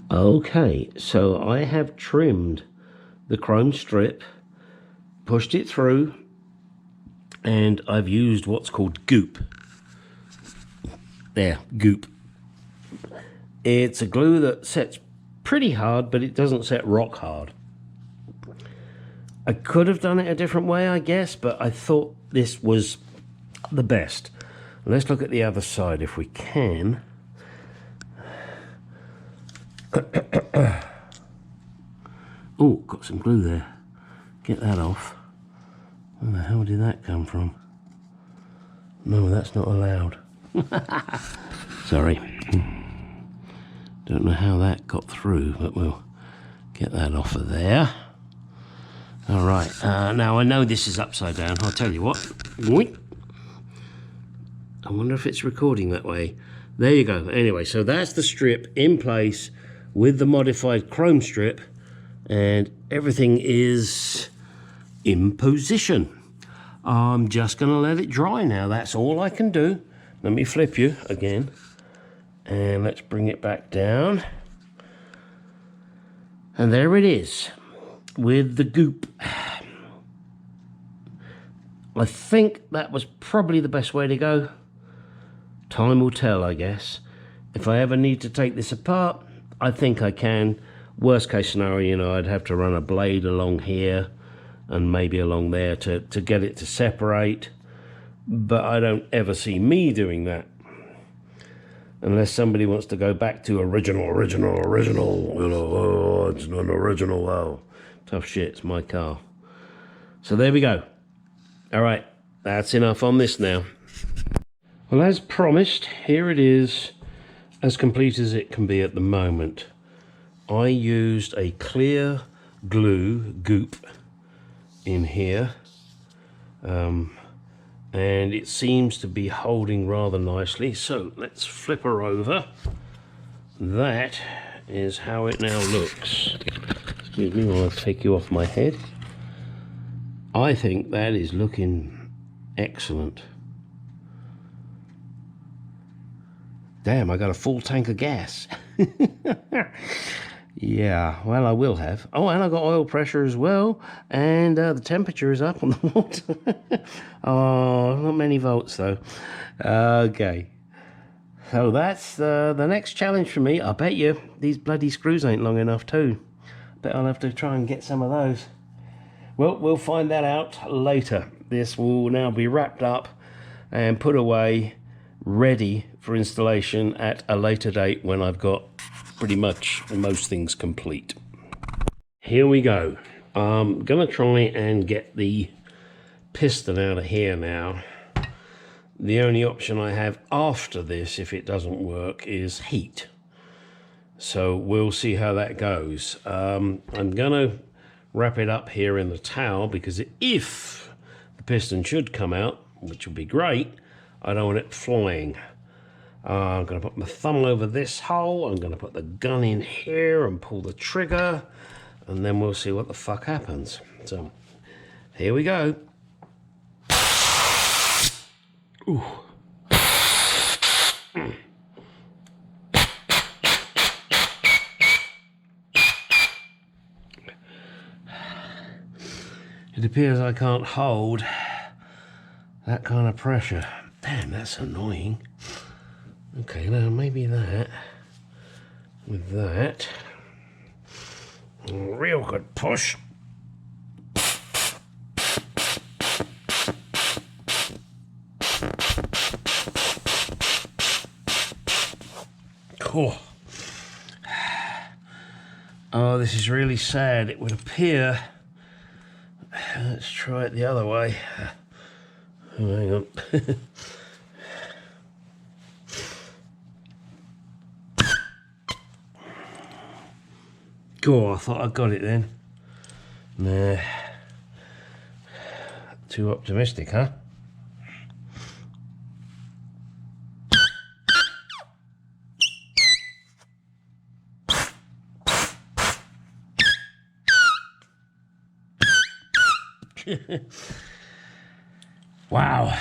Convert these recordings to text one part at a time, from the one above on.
Okay, so I have trimmed the chrome strip, pushed it through, and I've used what's called goop. There, goop. It's a glue that sets pretty hard, but it doesn't set rock hard. I could have done it a different way, I guess, but I thought this was the best. Let's look at the other side if we can. Oh, got some glue there. Get that off. Where the hell did that come from? No, that's not allowed. Sorry. Don't know how that got through, but we'll get that off of there. All right. Now, I know this is upside down. I'll tell you what. I wonder if it's recording that way. There you go. Anyway, so that's the strip in place with the modified chrome strip, and everything is in position. I'm just going to let it dry now. That's all I can do. Let me flip you again, and let's bring it back down. And there it is with the goop. I think that was probably the best way to go. Time will tell, I guess. If I ever need to take this apart, I think I can. Worst case scenario, you know, I'd have to run a blade along here and maybe along there to get it to separate. But I don't ever see me doing that. Unless somebody wants to go back to original. You know, oh, it's not an original. Oh, tough shit, it's my car. So there we go. All right, that's enough on this now. Well, as promised, here it is, as complete as it can be at the moment. I used a clear glue goop in here, and it seems to be holding rather nicely. So let's flip her over. That is how it now looks. Excuse me while I take you off my head. I think that is looking excellent. Damn, I got a full tank of gas. Yeah, well, I will have. Oh, and I got oil pressure as well, and the temperature is up on the water. Oh, not many volts though. Okay, so that's the next challenge for me. I bet you these bloody screws ain't long enough too. Bet I'll have to try and get some of those. Well, we'll find that out later. This will now be wrapped up and put away, ready for installation at a later date when I've got pretty much most things complete. Here we go. I'm gonna try and get the piston out of here now. The only option I have after this, if it doesn't work, is heat. So we'll see how that goes. I'm gonna wrap it up here in the towel because if the piston should come out, which would be great, I don't want it flying. I'm going to put my thumb over this hole. I'm going to put the gun in here and pull the trigger, and then we'll see what the fuck happens. So here we go. Ooh. It appears I can't hold that kind of pressure. Damn, that's annoying. Okay, now maybe that with that. Real good push. Cool. Oh, this is really sad. It would appear. Let's try it the other way. Oh, hang on. Cool, I thought I got it then. Nah. Too optimistic, huh? Wow.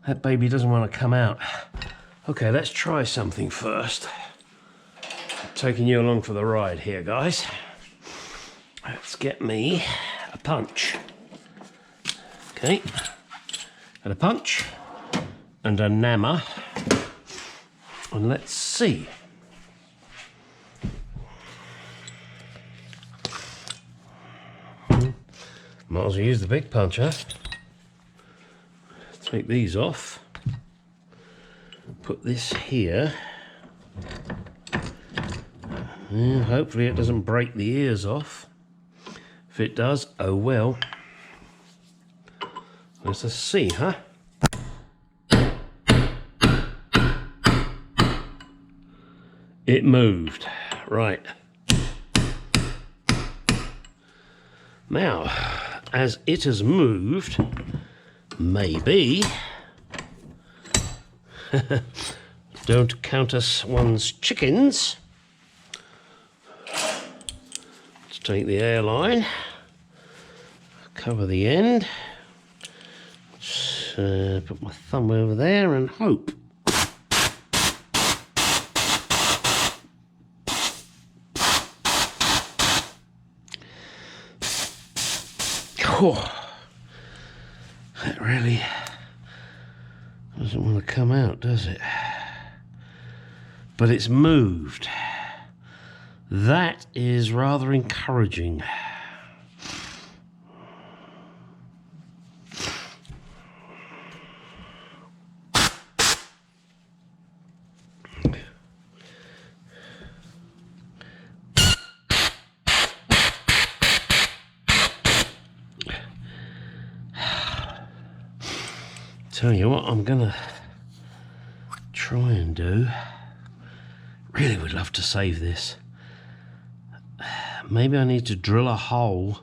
That baby doesn't want to come out. Okay, let's try something first. taking you along for the ride here, guys. Let's get me a punch. Okay, and a punch and a hammer, and let's see. Might as well use the big puncher. Take these off. Put this here. Yeah, hopefully it doesn't break the ears off. If it does, oh well. Let's just see, huh? It moved. Right. Now, as it has moved, maybe don't count us one's chickens. Let's take the airline, cover the end, put my thumb over there and hope. Oh, that really doesn't want to come out, does it? But it's moved. That is rather encouraging. Tell you what, I'm gonna try and do. Really would love to save this. Maybe I need to drill a hole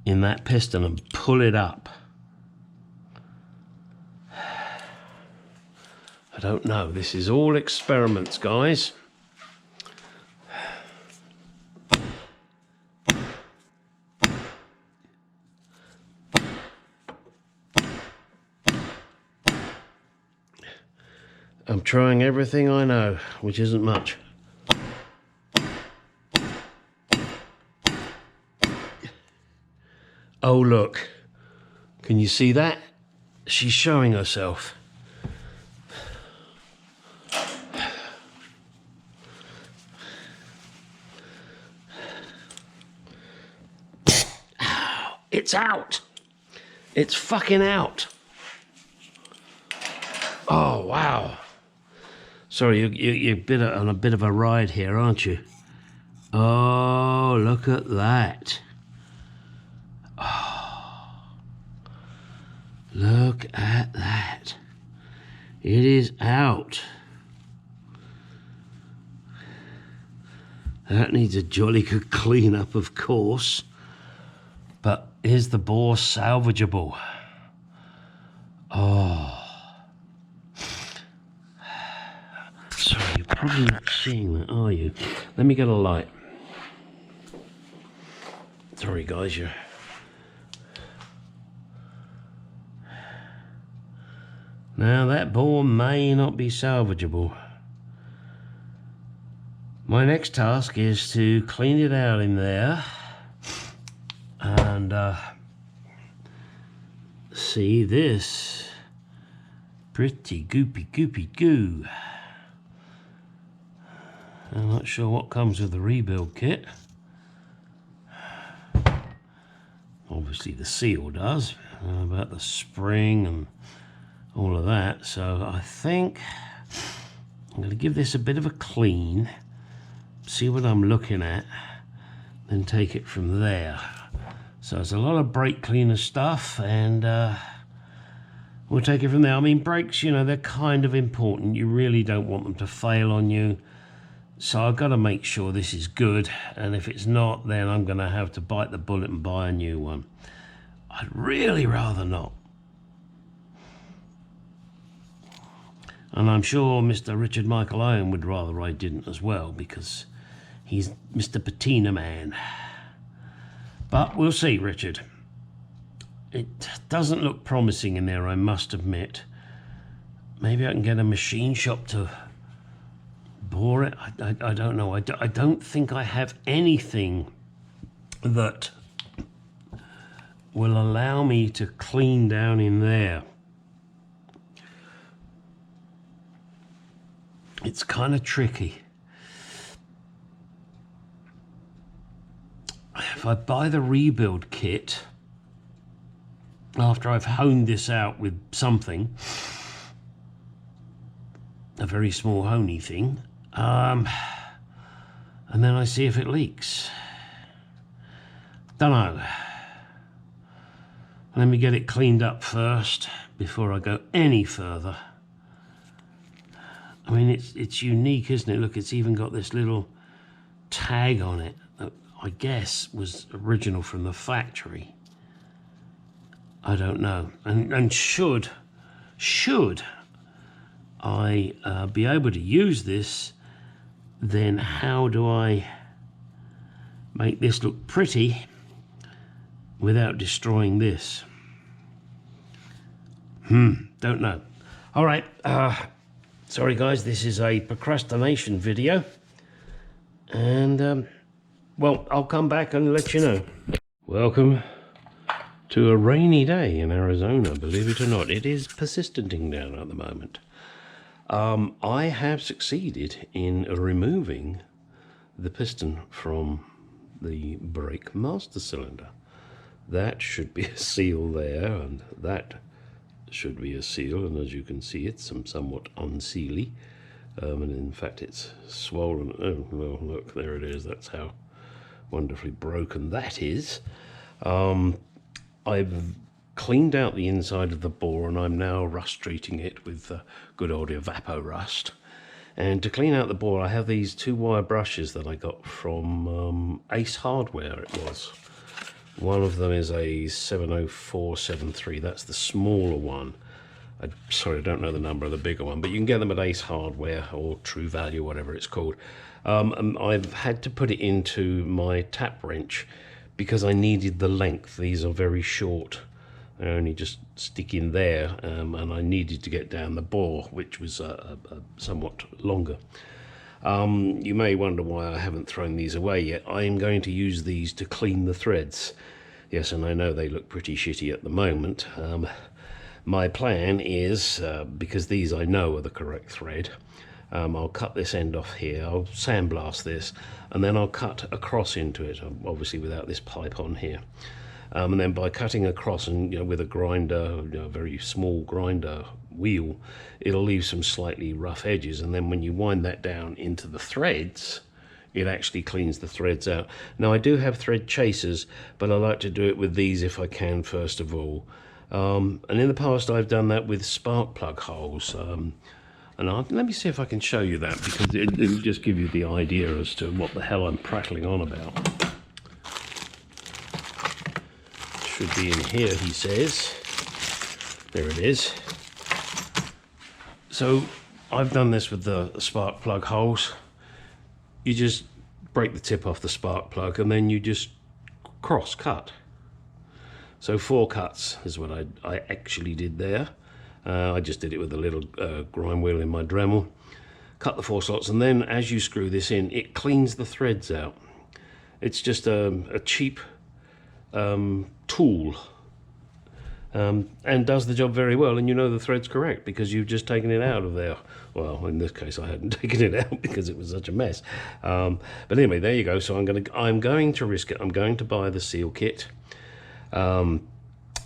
in that piston and pull it up. I don't know. This is all experiments, guys. I'm trying everything I know, which isn't much. Oh, look. Can you see that? She's showing herself. It's out. It's fucking out. Oh, wow. Sorry, you're on a bit of a ride here, aren't you? Oh, look at that. Oh, look at that. It is out. That needs a jolly good clean up, of course. But is the bore salvageable? Oh. Sorry, you're probably not seeing that, are you? Let me get a light. Sorry, guys, you're... Now, that bore may not be salvageable. My next task is to clean it out in there and see this pretty goopy goo. I'm not sure what comes with the rebuild kit. Obviously the seal does, about the spring and all of that. So I think I'm going to give this a bit of a clean, see what I'm looking at, then take it from there. So it's a lot of brake cleaner stuff, and we'll take it from there. I mean, brakes, you know, they're kind of important. You really don't want them to fail on you. So I've got to make sure this is good, and if it's not, then I'm going to have to bite the bullet and buy a new one. I'd really rather not. And I'm sure Mr. Richard Michael Owen would rather I didn't as well, because he's Mr. Patina man. But we'll see, Richard. It doesn't look promising in there, I must admit. Maybe I can get a machine shop to bore it. I don't know. I don't think I have anything that will allow me to clean down in there. It's kind of tricky. If I buy the rebuild kit, after I've honed this out with something, a very small honey thing, and then I see if it leaks. Don't know. Let me get it cleaned up first before I go any further. I mean, it's unique, isn't it? Look, it's even got this little tag on it that I guess was original from the factory. I don't know. And should I be able to use this, then how do I make this look pretty without destroying this? Don't know. All right. Sorry guys, this is a procrastination video, and well, I'll come back and let you know. Welcome to a rainy day in Arizona. Believe it or not, it is persisting down at the moment. I have succeeded in removing the piston from the brake master cylinder. That should be a seal there, and that should be a seal, and as you can see, it's somewhat unsealy, and in fact it's swollen. Oh well, look, there it is. That's how wonderfully broken that is. I've cleaned out the inside of the bore, and I'm now rust treating it with good old Evapor rust. And to clean out the bore, I have these 2-wire brushes that I got from Ace Hardware. It was. One of them is a 70473. That's the smaller one. Sorry, I don't know the number of the bigger one, but you can get them at Ace Hardware or True Value, whatever it's called. And I've had to put it into my tap wrench because I needed the length. These are very short. They only just stick in there, and I needed to get down the bore, which was somewhat longer. You may wonder why I haven't thrown these away yet. I am going to use these to clean the threads. Yes, and I know they look pretty shitty at the moment. My plan is, because these I know are the correct thread, I'll cut this end off here, I'll sandblast this, and then I'll cut across into it, obviously without this pipe on here. And then by cutting across, and with a grinder, a very small grinder wheel, it'll leave some slightly rough edges, and then when you wind that down into the threads, it actually cleans the threads out. Now I do have thread chasers, but I like to do it with these if I can first of all. And in the past I've done that with spark plug holes, and let me see if I can show you that, because it'll just give you the idea as to what the hell I'm prattling on about. Should be in here, he says. There it is. So I've done this with the spark plug holes. You just break the tip off the spark plug, and then you just cross cut. So 4 cuts is what I actually did there. I just did it with a little grind wheel in my Dremel. Cut the 4 slots, and then as you screw this in, it cleans the threads out. It's just a cheap tool, and does the job very well, and you know the thread's correct because you've just taken it out of there. Well, in this case I hadn't taken it out because it was such a mess, but anyway, there you go. So I'm going to risk it. I'm going to buy the seal kit. I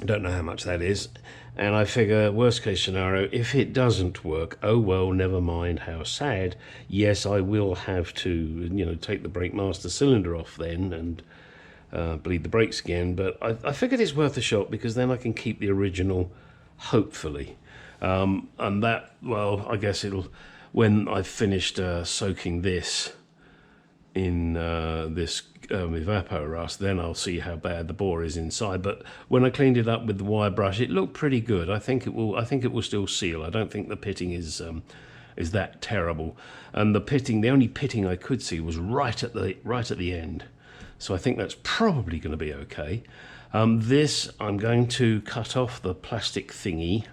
don't know how much that is, and I figure worst case scenario, if it doesn't work, oh well, never mind, how sad. Yes, I will have to take the brake master cylinder off then and bleed the brakes again, but I figured it's worth a shot because then I can keep the original, hopefully. And that, well, I guess it'll, when I've finished soaking this in this Evapor rust, then I'll see how bad the bore is inside. But when I cleaned it up with the wire brush, it looked pretty good. I think it will still seal. I don't think the pitting is that terrible. And the only pitting I could see was right at the end. So I think that's probably going to be okay. This, I'm going to cut off the plastic thingy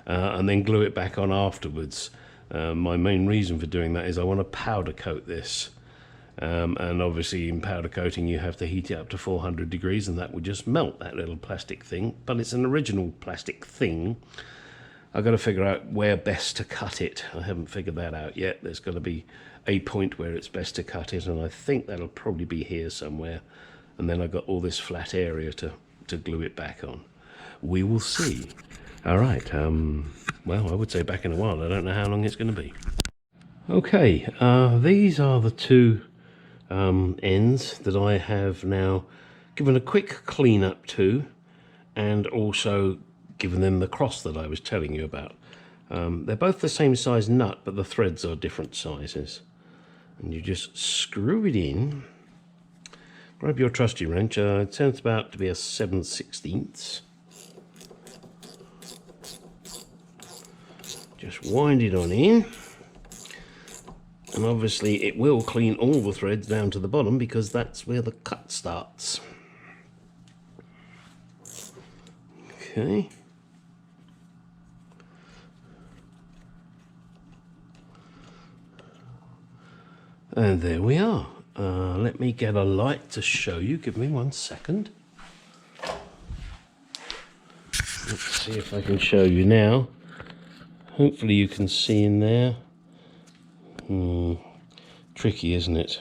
and then glue it back on afterwards. My main reason for doing that is I want to powder coat this. And obviously in powder coating you have to heat it up to 400 degrees and that would just melt that little plastic thing. But it's an original plastic thing. I've got to figure out where best to cut it. I haven't figured that out yet. There's got to be a point where it's best to cut it, and I think that'll probably be here somewhere. And then I've got all this flat area to glue it back on. We will see. All right. Well, I would say back in a while. I don't know how long it's going to be. Okay. These are the two ends that I have now given a quick clean up to, and also given them the cross that I was telling you about. They're both the same size nut, but the threads are different sizes. And you just screw it in. Grab your trusty wrench. It turns about to be a 7/16. Just wind it on in. And obviously it will clean all the threads down to the bottom because that's where the cut starts. Okay. And there we are. Let me get a light to show you. Give me 1 second. Let's see if I can show you now. Hopefully you can see in there. Tricky, isn't it?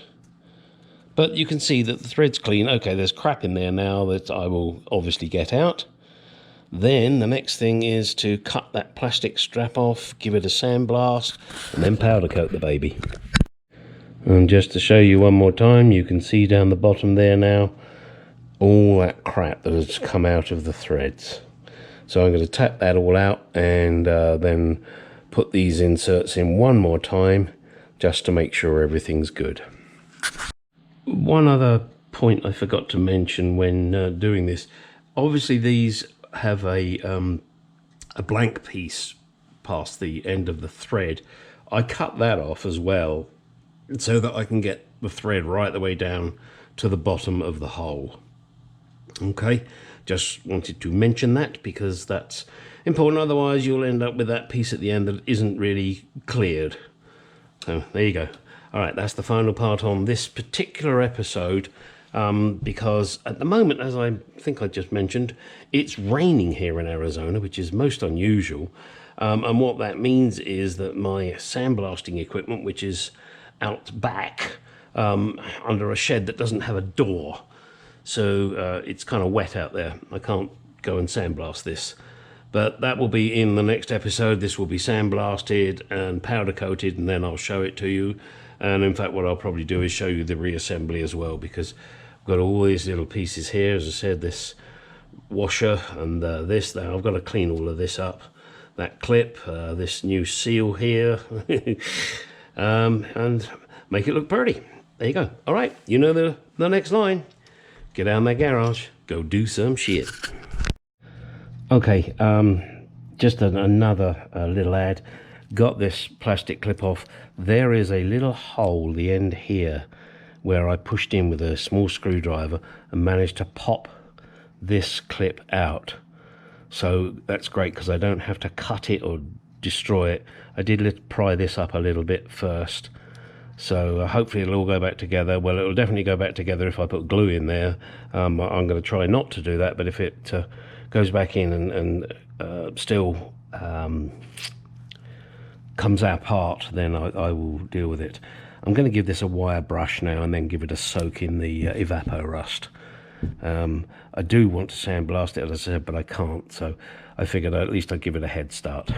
But you can see that the thread's clean. Okay, there's crap in there now that I will obviously get out. Then the next thing is to cut that plastic strap off, give it a sandblast, and then powder coat the baby. And just to show you one more time, you can see down the bottom there now all that crap that has come out of the threads. So I'm going to tap that all out and then put these inserts in one more time just to make sure everything's good. One other point I forgot to mention when doing this, obviously these have a blank piece past the end of the thread. I cut that off as well so that I can get the thread right the way down to the bottom of the hole. Okay, just wanted to mention that because that's important, otherwise you'll end up with that piece at the end that isn't really cleared. So there you go. All right, that's the final part on this particular episode, because at the moment, as I think I just mentioned, it's raining here in Arizona, which is most unusual. And what that means is that my sandblasting equipment, which is out back under a shed that doesn't have a door, so it's kind of wet out there. I can't go and sandblast this. But that will be in the next episode. This will be sandblasted and powder coated, and then I'll show it to you. And in fact, what I'll probably do is show you the reassembly as well, because I've got all these little pieces here. As I said, this washer and this. Now I've got to clean all of this up. That clip, this new seal here, and make it look pretty. There you go. All right, you know the next line. Get out of my garage. Go do some shit. Okay, just another little ad. Got this plastic clip off. There is a little hole, the end here, where I pushed in with a small screwdriver and managed to pop this clip out. So that's great because I don't have to cut it or destroy it. I did pry this up a little bit first. So hopefully it'll all go back together. Well, it'll definitely go back together if I put glue in there. I'm going to try not to do that, but if it goes back in and still comes apart, then I will deal with it. I'm going to give this a wire brush now and then give it a soak in the evapor rust. I do want to sandblast it, as I said, but I can't, so I figured at least I'd give it a head start.